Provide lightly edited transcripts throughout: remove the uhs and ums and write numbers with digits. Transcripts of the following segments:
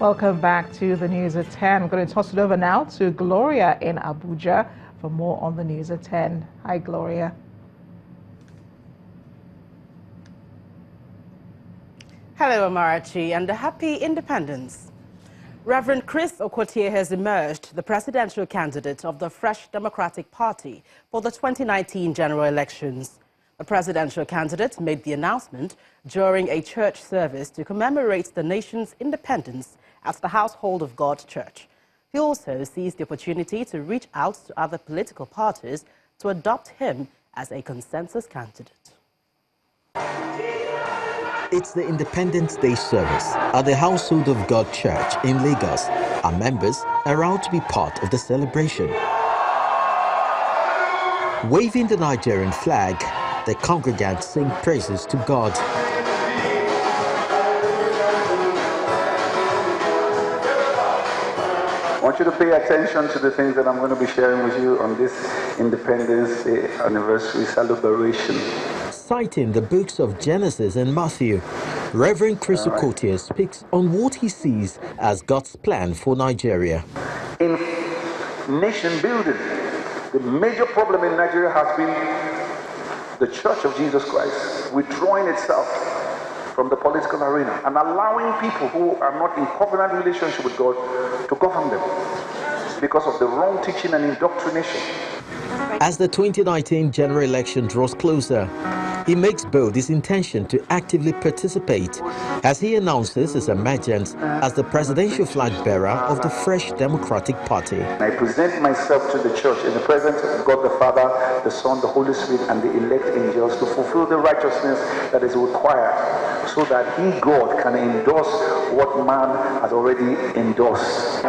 Welcome back to the News at 10. I'm going to toss it over now to Gloria in Abuja for more on the News at 10. Hi, Gloria. Hello, Amarachi, and a happy independence. Reverend Chris Okotie has emerged the presidential candidate of the Fresh Democratic Party for the 2019 general elections. The presidential candidate made the announcement during a church service to commemorate the nation's independence at the Household of God Church. He also seized the opportunity to reach out to other political parties to adopt him as a consensus candidate. It's the Independence Day service at the Household of God Church in Lagos. Our members are out to be part of the celebration. Waving the Nigerian flag, the congregants sing praises to God. I want you to pay attention to the things that I'm going to be sharing with you on this Independence Day anniversary celebration. Citing the books of Genesis and Matthew, Reverend Chris Okotie speaks on what he sees as God's plan for Nigeria. In nation building, the major problem in Nigeria has been the Church of Jesus Christ withdrawing itself from the political arena and allowing people who are not in covenant relationship with God to govern them because of the wrong teaching and indoctrination. As the 2019 general election draws closer, he makes bold his intention to actively participate as he announces his emergence as the presidential flag bearer of the Fresh Democratic Party. I present myself to the church in the presence of God the Father, the Son, the Holy Spirit, and the elect angels to fulfill the righteousness that is required so that He, God, can endorse what man has already endorsed.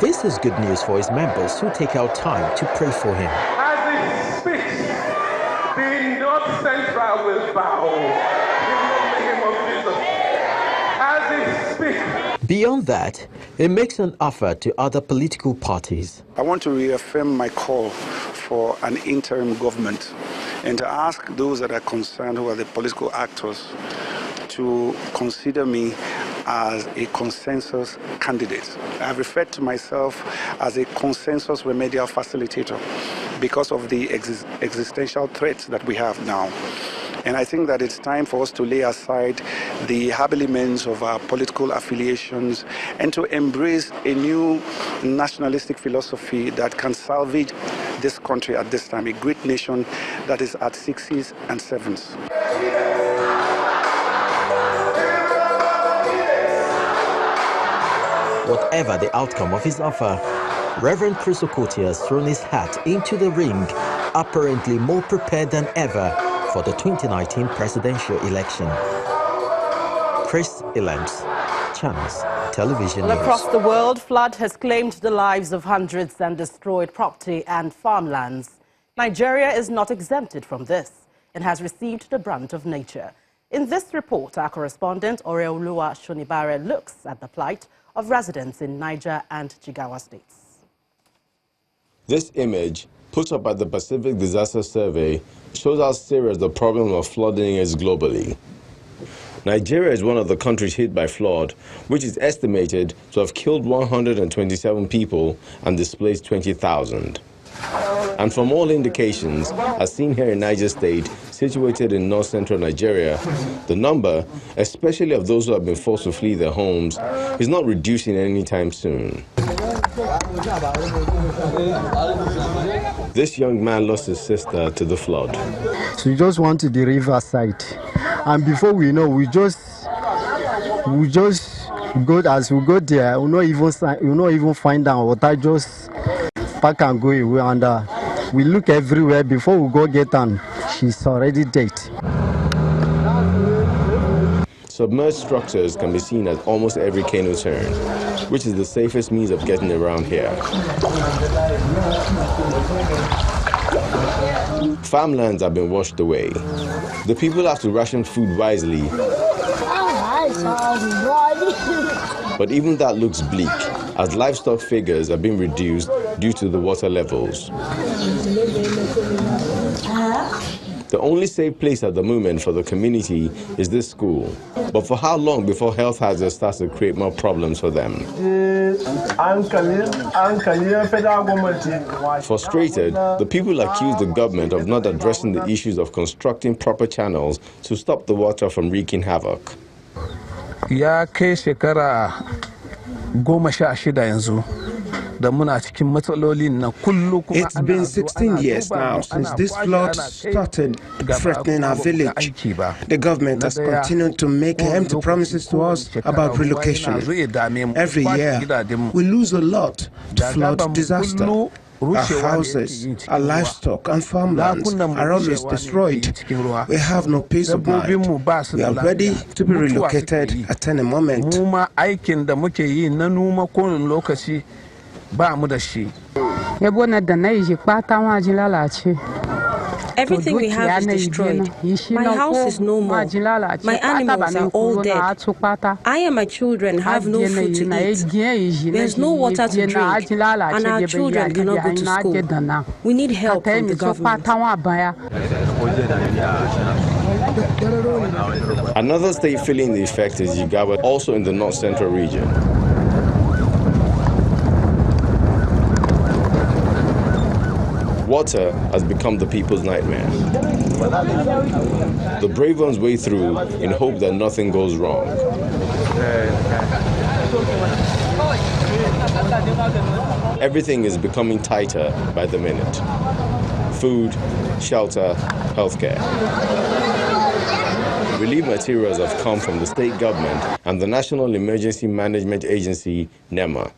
This is good news for his members who take out time to pray for him. As he speaks, the North Central will bow in the name of Jesus. As he speaks. Beyond that, he makes an offer to other political parties. I want to reaffirm my call for an interim government and to ask those that are concerned, who are the political actors, to consider me as a consensus candidate. I've referred to myself as a consensus remedial facilitator because of the existential threats that we have now. And I think that it's time for us to lay aside the habiliments of our political affiliations and to embrace a new nationalistic philosophy that can salvage this country at this time, a great nation that is at sixes and sevens. Whatever the outcome of his offer, Reverend Chris Okotie has thrown his hat into the ring, apparently more prepared than ever for the 2019 presidential election. Chris Ilams, Channels Television News. Across the world, flood has claimed the lives of hundreds and destroyed property and farmlands. Nigeria is not exempted from this and has received the brunt of nature. In this report, our correspondent Oreoluwa Shonibare looks at the plight of residents in Niger and Jigawa states. This image, put up by the Pacific Disaster Survey, shows how serious the problem of flooding is globally. Nigeria is one of the countries hit by flood, which is estimated to have killed 127 people and displaced 20,000. And from all indications, as seen here in Niger State, situated in north-central Nigeria, the number, especially of those who have been forced to flee their homes, is not reducing anytime soon. This young man lost his sister to the flood. So we just went to the riverside, and before we know, we just go. As we go there, we not even find out water, just pack and go away, and we look everywhere. Before we go get on, she's already dead. Submerged structures can be seen at almost every canoe turn, which is the safest means of getting around here. Farmlands have been washed away. The people have to ration food wisely. But even that looks bleak, as livestock figures are being reduced due to the water levels. The only safe place at the moment for the community is this school. But for how long before health hazards start to create more problems for them? Frustrated, the people accuse the government of not addressing the issues of constructing proper channels to stop the water from wreaking havoc. Ya kai shekara 16 yanzu. It's been 16 years now since this flood started threatening our village. The government has continued to make empty promises to us about relocation. Every year, we lose a lot to flood disaster. Our houses, our livestock and farmlands are always destroyed. We have no peace of mind. We are ready to be relocated at any moment. Everything we have is destroyed. My house is no more. My animals are all dead. I and my children have no food to eat. There's no water to drink, and our children cannot go to school. We need help from the government. Another state feeling the effect is Jigawa, also in the north-central region. Water has become the people's nightmare. The brave ones wade through in hope that nothing goes wrong. Everything is becoming tighter by the minute. Food, shelter, healthcare. Relief materials have come from the state government and the National Emergency Management Agency, NEMA.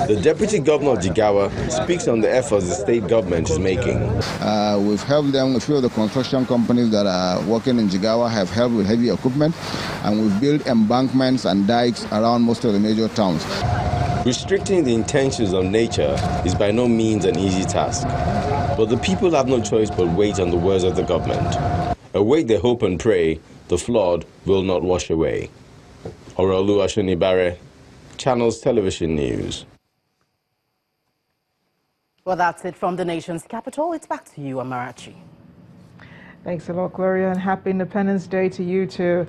The Deputy Governor of Jigawa speaks on the efforts the state government is making. We've helped them. A few of the construction companies that are working in Jigawa have helped with heavy equipment, and we've built embankments and dikes around most of the major towns. Restricting the intentions of nature is by no means an easy task, but the people have no choice but wait on the words of the government. Await they hope and pray the flood will not wash away. Orolu Ashunibare, Channels Television News. Well, that's it from the nation's capital. It's back to you, Amarachi. Thanks a lot, Gloria, and happy Independence Day to you too.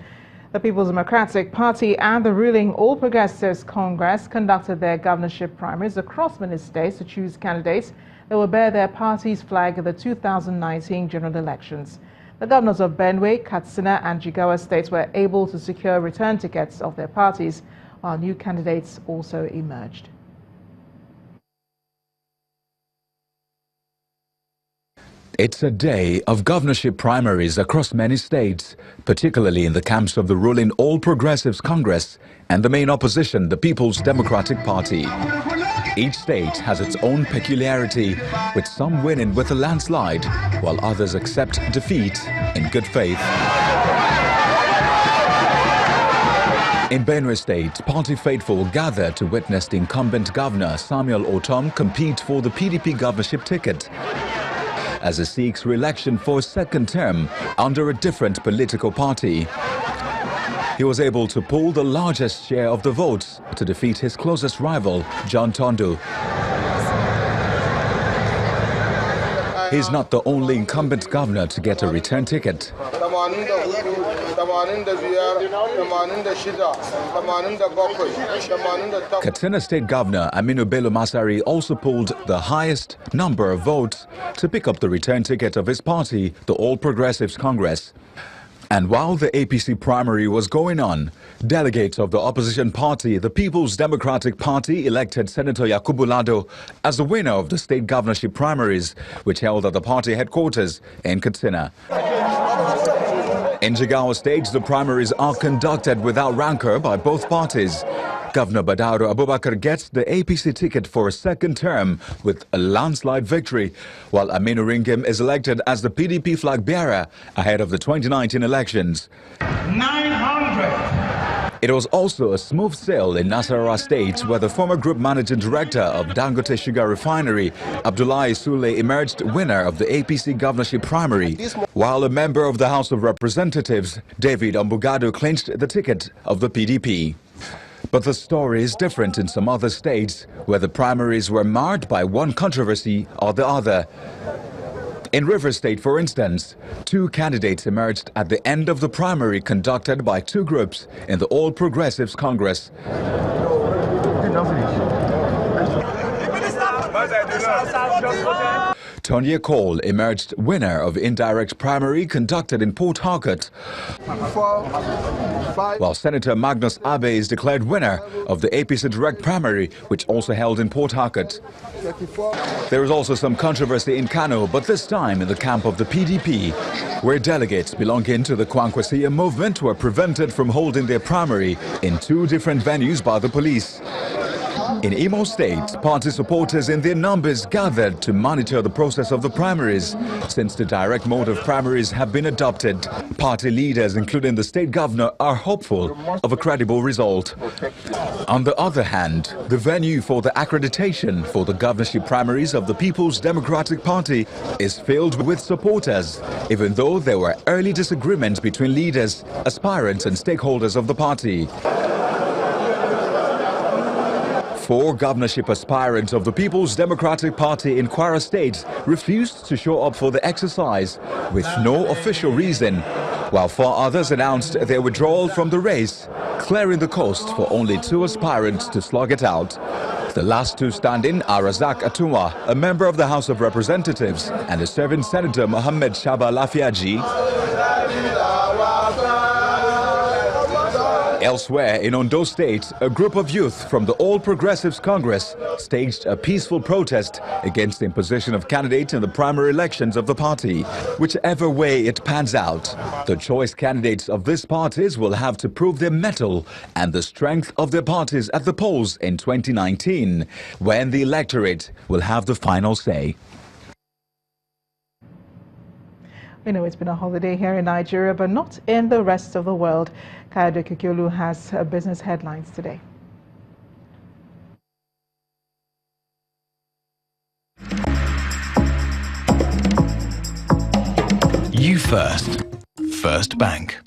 The People's Democratic Party and the ruling All Progressives Congress conducted their governorship primaries across many states to choose candidates that will bear their party's flag at the 2019 general elections. The governors of Benue, Katsina and Jigawa states were able to secure return tickets of their parties, while new candidates also emerged. It's a day of governorship primaries across many states, particularly in the camps of the ruling All Progressives Congress and the main opposition, the People's Democratic Party. Each state has its own peculiarity, with some winning with a landslide, while others accept defeat in good faith. In Benue State, party faithful gathered to witness the incumbent governor Samuel Otom compete for the PDP governorship ticket, as he seeks re-election for a second term under a different political party. He was able to pull the largest share of the votes to defeat his closest rival, John Tondu. He's not the only incumbent governor to get a return ticket. Katsina State Governor Aminu Bello Masari also pulled the highest number of votes to pick up the return ticket of his party, the All Progressives Congress. And while the APC primary was going on, delegates of the opposition party, the People's Democratic Party, elected Senator Yakubu Lado as the winner of the state governorship primaries, which held at the party headquarters in Katsina. In Jigawa State, the primaries are conducted without rancor by both parties. Governor Badaru Abubakar gets the APC ticket for a second term with a landslide victory, while Aminu Ringim is elected as the PDP flag bearer ahead of the 2019 elections. 900! It was also a smooth sail in Nasarawa State, where the former group managing director of Dangote Sugar Refinery, Abdullahi Sule, emerged winner of the APC governorship primary, while a member of the House of Representatives, David Ombugado, clinched the ticket of the PDP. But the story is different in some other states, where the primaries were marred by one controversy or the other. In River State, for instance, 2 candidates emerged at the end of the primary conducted by 2 groups in the All Progressives Congress. Tonya Cole emerged winner of indirect primary conducted in Port Harcourt, while Senator Magnus Abe is declared winner of the APC direct primary, which also held in Port Harcourt. There is also some controversy in Kano, but this time in the camp of the PDP, where delegates belonging to the Kwankwasiya movement were prevented from holding their primary in 2 different venues by the police. In Imo State, party supporters in their numbers gathered to monitor the process of the primaries. Since the direct mode of primaries have been adopted, party leaders, including the state governor, are hopeful of a credible result. On the other hand, the venue for the accreditation for the governorship primaries of the People's Democratic Party is filled with supporters, even though there were early disagreements between leaders, aspirants and stakeholders of the party. 4 governorship aspirants of the People's Democratic Party in Kwara State refused to show up for the exercise with no official reason, while 4 others announced their withdrawal from the race, clearing the coast for only 2 aspirants to slug it out. The last 2 standing are Razak Atunwa, a member of the House of Representatives, and the serving Senator Mohammed Shaba Lafiaji. Elsewhere in Ondo State, a group of youth from the All Progressives Congress staged a peaceful protest against the imposition of candidates in the primary elections of the party. Whichever way it pans out, the choice candidates of these parties will have to prove their mettle and the strength of their parties at the polls in 2019, when the electorate will have the final say. We know it's been a holiday here in Nigeria, but not in the rest of the world. Kayode Kikiolu has business headlines today. You First. First Bank.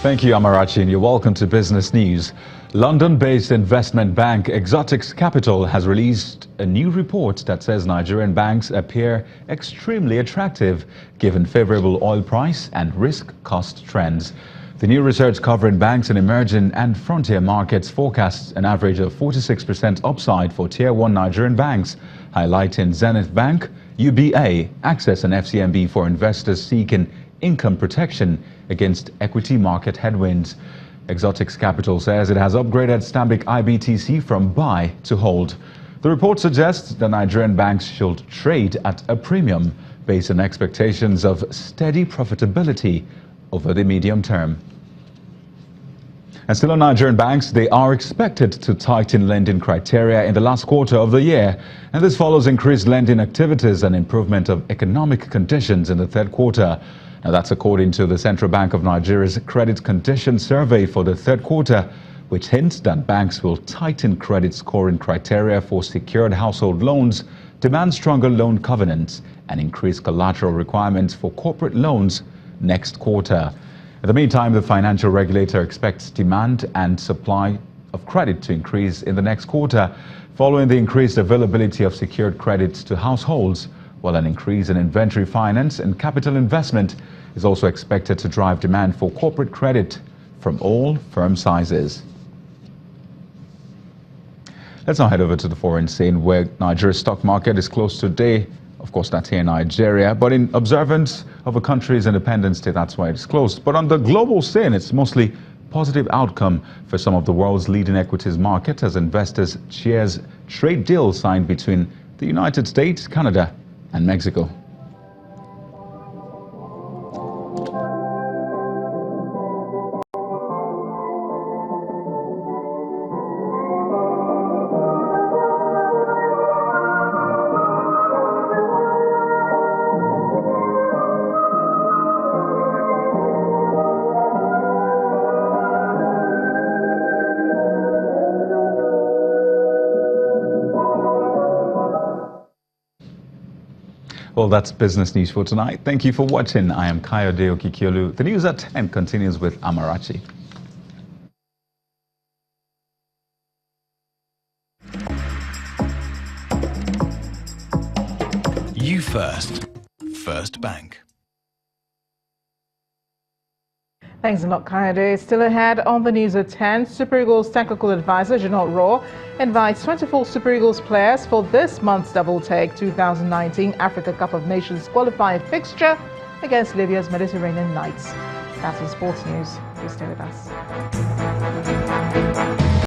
Thank you, Amarachi, and you're welcome to Business News. London-based investment bank Exotics Capital has released a new report that says Nigerian banks appear extremely attractive given favorable oil price and risk-cost trends. The new research covering banks in emerging and frontier markets forecasts an average of 46% upside for Tier 1 Nigerian banks, highlighting Zenith Bank, UBA, Access and FCMB for investors seeking income protection against equity market headwinds. Exotics Capital says it has upgraded Stanbic IBTC from buy to hold. The report suggests that Nigerian banks should trade at a premium based on expectations of steady profitability over the medium term. And still on Nigerian banks, they are expected to tighten lending criteria in the last quarter of the year. And this follows increased lending activities and improvement of economic conditions in the third quarter. Now, that's according to the Central Bank of Nigeria's Credit Condition Survey for the third quarter, which hints that banks will tighten credit scoring criteria for secured household loans, demand stronger loan covenants, and increase collateral requirements for corporate loans next quarter. In the meantime, the financial regulator expects demand and supply of credit to increase in the next quarter, following the increased availability of secured credits to households, while an increase in inventory finance and capital investment is also expected to drive demand for corporate credit from all firm sizes. Let's now head over to the foreign scene, where Nigeria's stock market is closed today. Of course, that's here in Nigeria, but in observance of a country's Independence Day, that's why it's closed. But on the global scene, it's mostly positive outcome for some of the world's leading equities market as investors cheers trade deals signed between the United States, Canada, and Mexico. Well, that's business news for tonight. Thank you for watching. I am Kayode Kikiolu. The news at 10 continues with Amarachi. You first. First Bank. Thanks a lot, Kayode. Still ahead on the news at 10, Super Eagles technical advisor Jeanette Raw invites 24 Super Eagles players for this month's Double Take 2019 Africa Cup of Nations qualifying fixture against Libya's Mediterranean Knights. That's the sports news. Please stay with us.